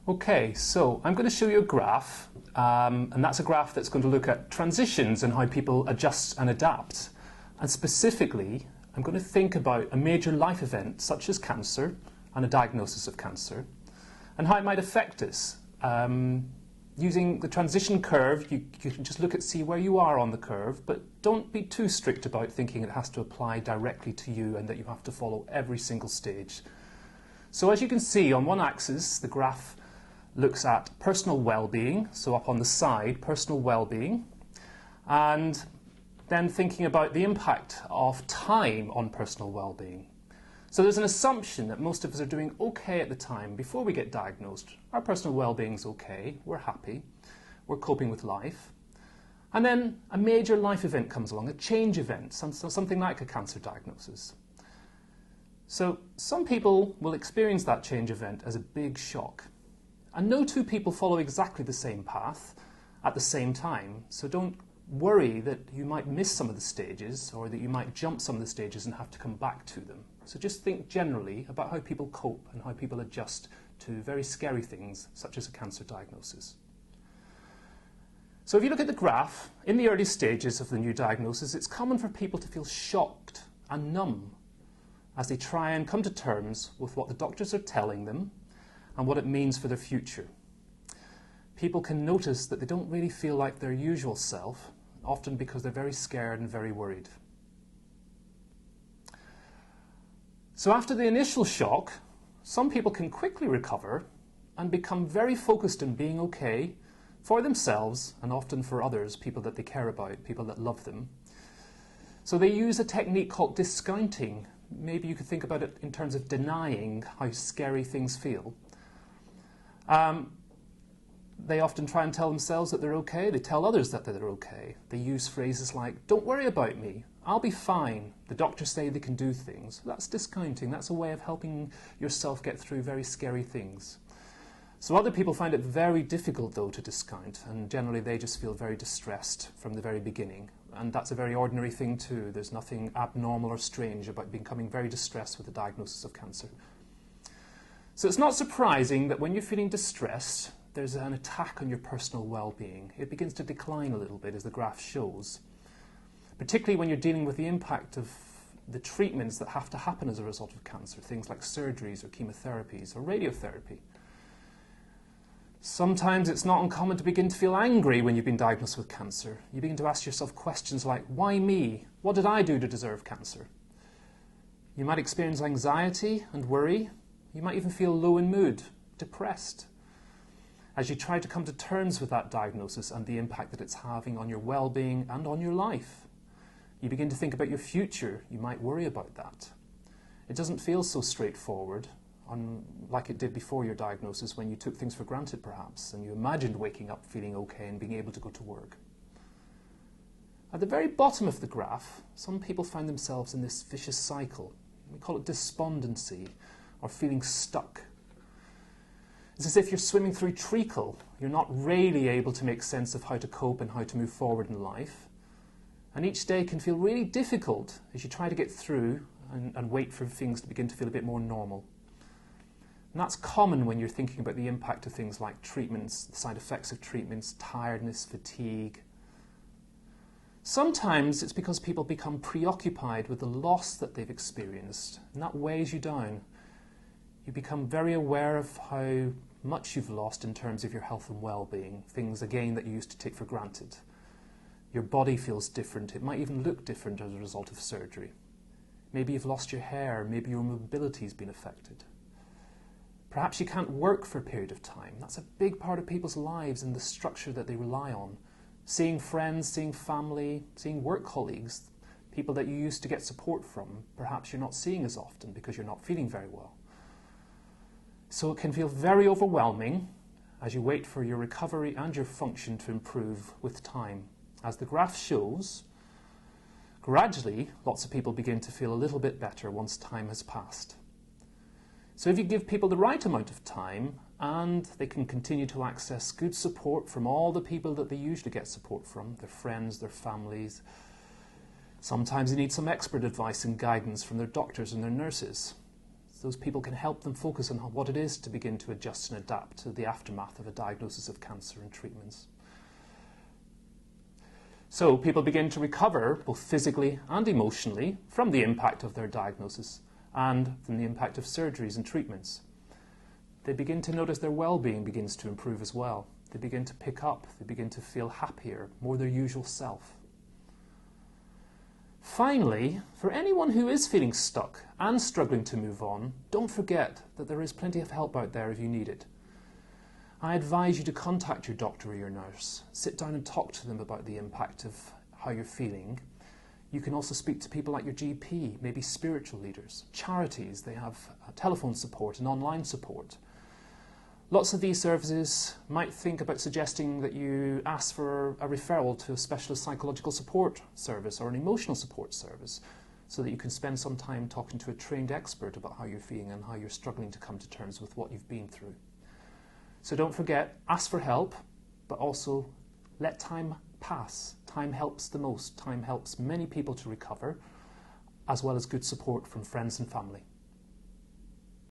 Okay, so I'm going to show you a graph, and that's a graph that's going to look at transitions and how people adjust and adapt. And specifically, I'm going to think about a major life event such as cancer and a diagnosis of cancer, and how it might affect us. Using the transition curve, you can just see where you are on the curve, but don't be too strict about thinking it has to apply directly to you and that you have to follow every single stage. So as you can see, on one axis, the graph looks at personal well-being, so up on the side, personal well-being, and then thinking about the impact of time on personal well-being. So there's an assumption that most of us are doing okay at the time before we get diagnosed. Our personal well-being's okay, we're happy, we're coping with life. And then a major life event comes along, a change event, something like a cancer diagnosis. So some people will experience that change event as a big shock. And no two people follow exactly the same path at the same time, so don't worry that you might miss some of the stages or that you might jump some of the stages and have to come back to them. So just think generally about how people cope and how people adjust to very scary things such as a cancer diagnosis. So if you look at the graph, in the early stages of the new diagnosis, it's common for people to feel shocked and numb as they try and come to terms with what the doctors are telling them and what it means for their future. People can notice that they don't really feel like their usual self, often because they're very scared and very worried. So after the initial shock, some people can quickly recover and become very focused on being okay for themselves and often for others, people that they care about, people that love them. So they use a technique called discounting. Maybe you could think about it in terms of denying how scary things feel. They often try and tell themselves that they're okay. They tell others that they're okay. They use phrases like, "Don't worry about me. I'll be fine. The doctors say they can do things." That's discounting. That's a way of helping yourself get through very scary things. So other people find it very difficult, though, to discount, and generally they just feel very distressed from the very beginning. And that's a very ordinary thing, too. There's nothing abnormal or strange about becoming very distressed with the diagnosis of cancer. So it's not surprising that when you're feeling distressed, there's an attack on your personal well-being. It begins to decline a little bit, as the graph shows, particularly when you're dealing with the impact of the treatments that have to happen as a result of cancer, things like surgeries or chemotherapies or radiotherapy. Sometimes it's not uncommon to begin to feel angry when you've been diagnosed with cancer. You begin to ask yourself questions like, why me? What did I do to deserve cancer? You might experience anxiety and worry. You might even feel low in mood, depressed, as you try to come to terms with that diagnosis and the impact that it's having on your well-being and on your life. You begin to think about your future. You might worry about that. It doesn't feel so straightforward, like it did before your diagnosis, when you took things for granted perhaps and you imagined waking up feeling okay and being able to go to work. At the very bottom of the graph, some people find themselves in this vicious cycle. We call it despondency, or feeling stuck. It's as if you're swimming through treacle. You're not really able to make sense of how to cope and how to move forward in life. And each day can feel really difficult as you try to get through and wait for things to begin to feel a bit more normal. And that's common when you're thinking about the impact of things like treatments, the side effects of treatments, tiredness, fatigue. Sometimes it's because people become preoccupied with the loss that they've experienced, and that weighs you down. You become very aware of how much you've lost in terms of your health and well-being, things, again, that you used to take for granted. Your body feels different. It might even look different as a result of surgery. Maybe you've lost your hair. Maybe your mobility's been affected. Perhaps you can't work for a period of time. That's a big part of people's lives and the structure that they rely on. Seeing friends, seeing family, seeing work colleagues, people that you used to get support from, perhaps you're not seeing as often because you're not feeling very well. So it can feel very overwhelming as you wait for your recovery and your function to improve with time. As the graph shows, gradually lots of people begin to feel a little bit better once time has passed. So if you give people the right amount of time and they can continue to access good support from all the people that they usually get support from, their friends, their families, sometimes they need some expert advice and guidance from their doctors and their nurses. Those people can help them focus on what it is to begin to adjust and adapt to the aftermath of a diagnosis of cancer and treatments. So people begin to recover both physically and emotionally from the impact of their diagnosis and from the impact of surgeries and treatments. They begin to notice their well-being begins to improve as well. They begin to pick up, they begin to feel happier, more their usual self. Finally, for anyone who is feeling stuck and struggling to move on, don't forget that there is plenty of help out there if you need it. I advise you to contact your doctor or your nurse. Sit down and talk to them about the impact of how you're feeling. You can also speak to people like your GP, maybe spiritual leaders, charities. They have telephone support and online support. Lots of these services might think about suggesting that you ask for a referral to a specialist psychological support service or an emotional support service so that you can spend some time talking to a trained expert about how you're feeling and how you're struggling to come to terms with what you've been through. So don't forget, ask for help, but also let time pass. Time helps the most. Time helps many people to recover, as well as good support from friends and family.